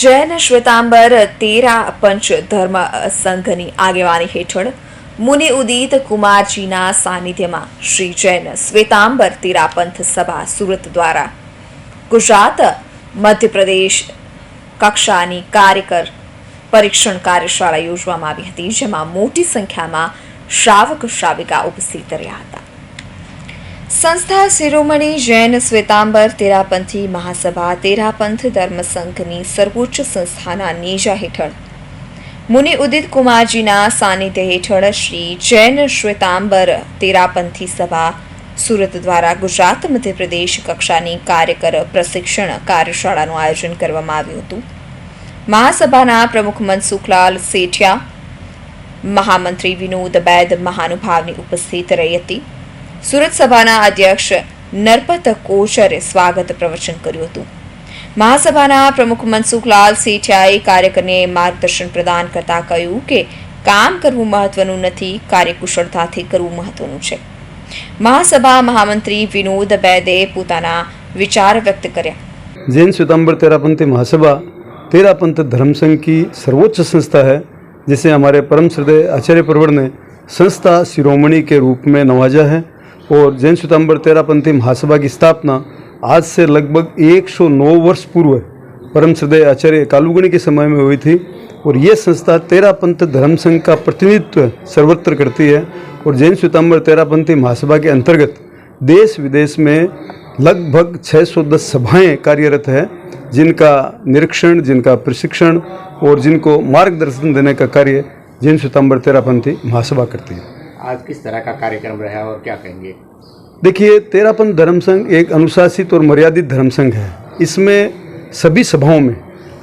જૈન શ્વેતાંબર તેરા પંચ ધર્મ સંઘની આગેવાની હેઠળ મુનિ ઉદિત કુમારજીના સાનિધ્યમાં શ્રી જૈન શ્વેતાંબર તેરા પંથ સભા સુરત દ્વારા ગુજરાત મધ્યપ્રદેશ કક્ષાની કાર્યકર પરીક્ષણ કાર્યશાળા યોજવામાં આવી હતી, જેમાં મોટી સંખ્યામાં શ્રાવક શ્રાવિકા ઉપસ્થિત રહ્યા હતા. સંસ્થા શિરોમણી જૈન શ્વેતાંબર તેરાપંથી મહાસભા તેરાપંથ ધર્મ સંઘની સર્વોચ્ચ સંસ્થાના નેજા હેઠળ મુનિ ઉદિત કુમારજીના સાનિધ્ય હેઠળ શ્રી જૈન શ્વેતાંબર તેરાપંથી સભા સુરત દ્વારા ગુજરાત મધ્યપ્રદેશ કક્ષાની કાર્યકર પ્રશિક્ષણ કાર્યશાળાનું આયોજન કરવામાં આવ્યું હતું. મહાસભાના પ્રમુખ મનસુખલાલ સેઠિયા, મહામંત્રી વિનોદ બૈદ મહાનુભાવની ઉપસ્થિત રહી હતી. સુરત સભાના અધ્યક્ષ નરપત કોચરે સ્વાગત પ્રવચન કર્યું હતું. મહાસભાના પ્રમુખ મનસુખલાલ સેઠિયાએ કાર્યકરને માર્ગદર્શન પ્રદાન કરતા કહ્યું કે કામ કરવું મહત્વનું નથી, કાર્યકુશળતાથી કરવું મહત્વનું છે. મહાસભા મહામંત્રી વિનોદ બૈદે પોતાના વિચાર व्यक्त કર્યા. जैन श्वेतांबर तेरापंथी महासभा तेरापंथ धर्म संघ की सर्वोच्च संस्था है, जिसे हमारे परम श्रद्धेय आचार्य प्रवर ने संस्था शिरोमणि के रूप में नवाजा है. और जैन श्वेतांबर तेरापंथी महासभा की स्थापना आज से लगभग 109 वर्ष पूर्व परम श्रद्धेय आचार्य कालूगणी के समय में हुई थी. और ये संस्था तेरापंथ धर्म संघ का प्रतिनिधित्व सर्वत्र करती है. और जैन श्वेतांबर तेरापंथी महासभा के अंतर्गत देश विदेश में लगभग 610 सभाएं कार्यरत है, जिनका निरीक्षण, जिनका प्रशिक्षण और जिनको मार्गदर्शन देने का कार्य जैन श्वेतांबर तेरापंथी महासभा करती है. आज किस तरह का कार्यक्रम रहा और क्या कहेंगे? देखिए, तेरापंथ धर्म संघ एक अनुशासित और मर्यादित धर्म संघ है. इसमें सभी सभाओं में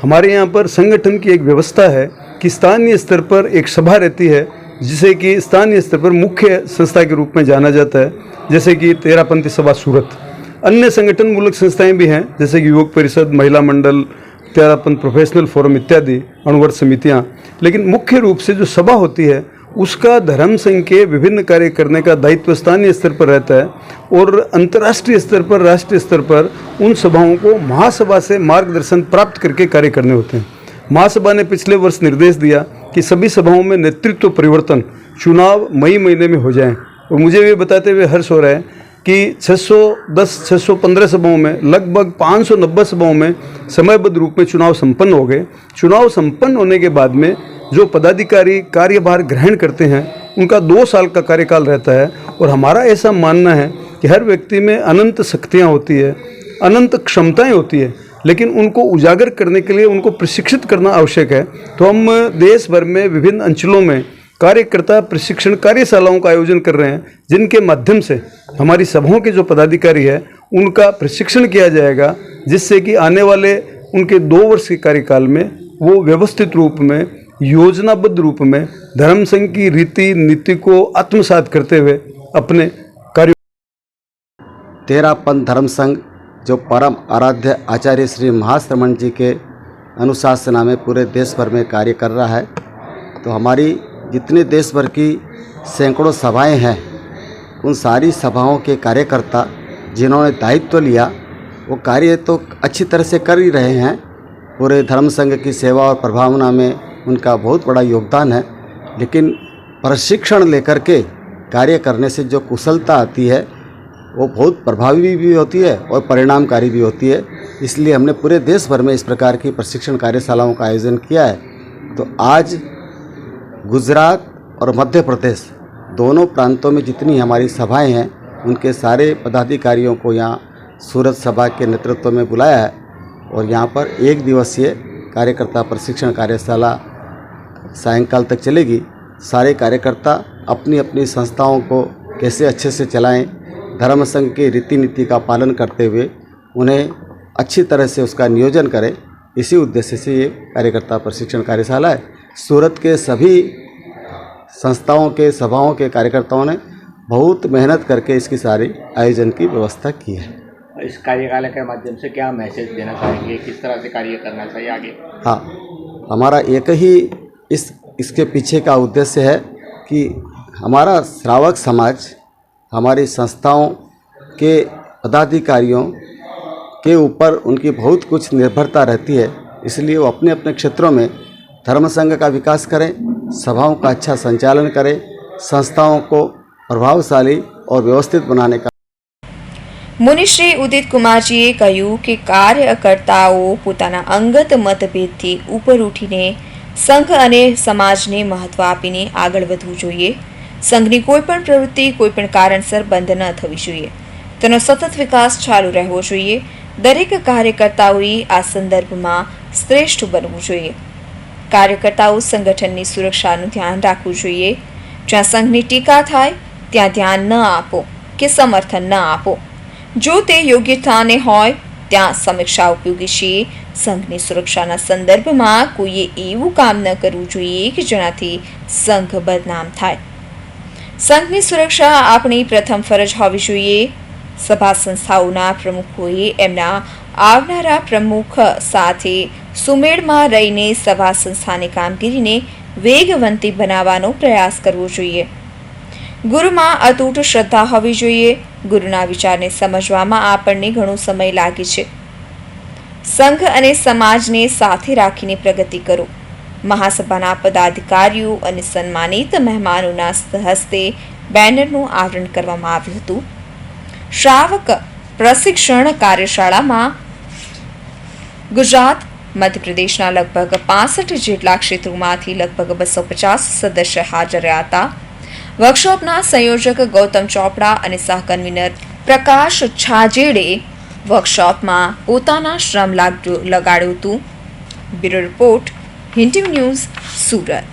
हमारे यहाँ पर संगठन की एक व्यवस्था है कि स्थानीय स्तर पर एक सभा रहती है, जिसे कि स्थानीय स्तर पर मुख्य संस्था के रूप में जाना जाता है, जैसे कि तेरापंथी सभा सूरत. अन्य संगठन मूलक संस्थाएं भी हैं, जैसे कि युवक परिषद, महिला मंडल, तेरापंथ प्रोफेशनल फोरम इत्यादि अणुवर्त समितियां. लेकिन मुख्य रूप से जो सभा होती है उसका धर्म संघ के विभिन्न कार्य करने का दायित्व स्थानीय स्तर पर रहता है. और अंतर्राष्ट्रीय स्तर पर, राष्ट्रीय स्तर पर उन सभाओं को महासभा से मार्गदर्शन प्राप्त करके कार्य करने होते हैं. महासभा ने पिछले वर्ष निर्देश दिया कि सभी सभाओं में नेतृत्व परिवर्तन चुनाव मई महीने में हो जाएं. और मुझे ये बताते हुए हर्ष हो रहा है कि 615 सभाओं में लगभग 590 सभाओं में समयबद्ध रूप में चुनाव संपन्न हो गए. चुनाव संपन्न होने के बाद में जो पदाधिकारी कार्यभार ग्रहण करते हैं उनका 2 साल का कार्यकाल रहता है. और हमारा ऐसा मानना है कि हर व्यक्ति में अनंत शक्तियाँ होती है, अनंत क्षमताएँ होती है, लेकिन उनको उजागर करने के लिए उनको प्रशिक्षित करना आवश्यक है. तो हम देश भर में विभिन्न अंचलों में कार्यकर्ता प्रशिक्षण कार्यशालाओं का आयोजन कर रहे हैं, जिनके माध्यम से हमारी सभाओं के जो पदाधिकारी है उनका प्रशिक्षण किया जाएगा, जिससे कि आने वाले उनके 2 वर्ष के कार्यकाल में वो व्यवस्थित रूप में, योजनाबद्ध रूप में धर्म संघ की रीति नीति को आत्मसात करते हुए अपने कार्यों. तेरापंथ धर्म संघ जो परम आराध्य आचार्य श्री महाश्रमण जी के अनुशासना में पूरे देश भर में कार्य कर रहा है. तो हमारी जितने देश भर की सैकड़ों सभाएं हैं, उन सारी सभाओं के कार्यकर्ता जिन्होंने दायित्व लिया वो कार्य तो अच्छी तरह से कर ही रहे हैं. पूरे धर्म संघ की सेवा और प्रभावना में उनका बहुत बड़ा योगदान है. लेकिन प्रशिक्षण लेकर के कार्य करने से जो कुशलता आती है वो बहुत प्रभावी भी होती है और परिणामकारी भी होती है. इसलिए हमने पूरे देश भर में इस प्रकार की प्रशिक्षण कार्यशालाओं का आयोजन किया है. तो आज गुजरात और मध्य प्रदेश दोनों प्रांतों में जितनी हमारी सभाएं हैं उनके सारे पदाधिकारियों को यहाँ सूरत सभा के नेतृत्व में बुलाया है. और यहाँ पर 1 दिवसीय कार्यकर्ता प्रशिक्षण कार्यशाला सायंकाल तक चलेगी. सारे कार्यकर्ता अपनी अपनी संस्थाओं को कैसे अच्छे से चलाएं, धर्म संघ के रीति नीति का पालन करते हुए उन्हें अच्छी तरह से उसका नियोजन करें, इसी उद्देश्य से ये कार्यकर्ता प्रशिक्षण कार्यशाला है. सूरत के सभी संस्थाओं के सभाओं के कार्यकर्ताओं ने बहुत मेहनत करके इसकी सारी आयोजन की व्यवस्था की है. इस कार्यशाला के माध्यम से क्या मैसेज देना चाहेंगे, किस तरह से कार्य करना चाहिए आगे? हाँ, हमारा एक ही इसके पीछे का उद्देश्य है कि हमारा श्रावक समाज हमारी संस्थाओं के पदाधिकारियों के ऊपर उनकी बहुत कुछ निर्भरता रहती है इसलिए वो अपने अपने क्षेत्रों में धर्म संघ का विकास करें, सभाओं का अच्छा संचालन करें, संस्थाओं को प्रभावशाली और व्यवस्थित बनाने का મુનિશ્રી ઉદિત કુમારજીએ કહ્યું કે કાર્યકર્તાઓ પોતાના અંગત મતભેદથી ઉપર ઉઠીને સંઘ અને સમાજને મહત્વ આપીને આગળ વધવું જોઈએ. સંઘની કોઈપણ પ્રવૃત્તિ કોઈપણ કારણસર બંધ ન થવી જોઈએ. તેનો સતત વિકાસ ચાલુ રહેવો જોઈએ. દરેક કાર્યકર્તાઓએ આ સંદર્ભમાં શ્રેષ્ઠ બનવું જોઈએ. કાર્યકર્તાઓ સંગઠનની સુરક્ષાનું ધ્યાન રાખવું જોઈએ. જ્યાં સંઘની ટીકા થાય ત્યાં ધ્યાન ન આપો કે સમર્થન ન આપો. જો તે યોગ્ય સ્થાને હોય ત્યાં સમીક્ષા ઉપયોગી છે. સંઘની સુરક્ષાના સંદર્ભમાં કોઈએ એવું કામ ન કરવું જોઈએ કે જેનાથી સંઘ બદનામ થાય. સંઘની સુરક્ષા આપણી પ્રથમ ફરજ હોવી જોઈએ. સભા સંસ્થાઓના પ્રમુખોએ એમના આવનારા પ્રમુખ સાથે સુમેળમાં રહીને સભા સંસ્થાની કામગીરીને વેગવંતી બનાવવાનો પ્રયાસ કરવો જોઈએ. ગુરુમાં અતૂટ શ્રદ્ધા હોવી જોઈએ. ગુરુના વિચારને સમજવામાં આપણને ઘણો સમય લાગે છે. સંઘ અને સમાજને સાથે રાખીને પ્રગતિ કરો. મહાસભાના પદાધિકારીઓ અને સન્માનિત મહેમાનોના હસ્તે બેનરનું આવરણ કરવામાં આવ્યું હતું. શ્રાવક પ્રશિક્ષણ કાર્યશાળામાં ગુજરાત, મધ્યપ્રદેશના લગભગ 65 જેટલા ક્ષેત્રોમાંથી લગભગ 250 સદસ્ય હાજર રહ્યા હતા. વર્કશોપના સંયોજક ગૌતમ ચોપડા અને સહકન્વીનર પ્રકાશ છાજેડે વર્કશોપમાં પોતાના શ્રમ લગાડ્યું હતું. Bureau report, Hind news, Surat.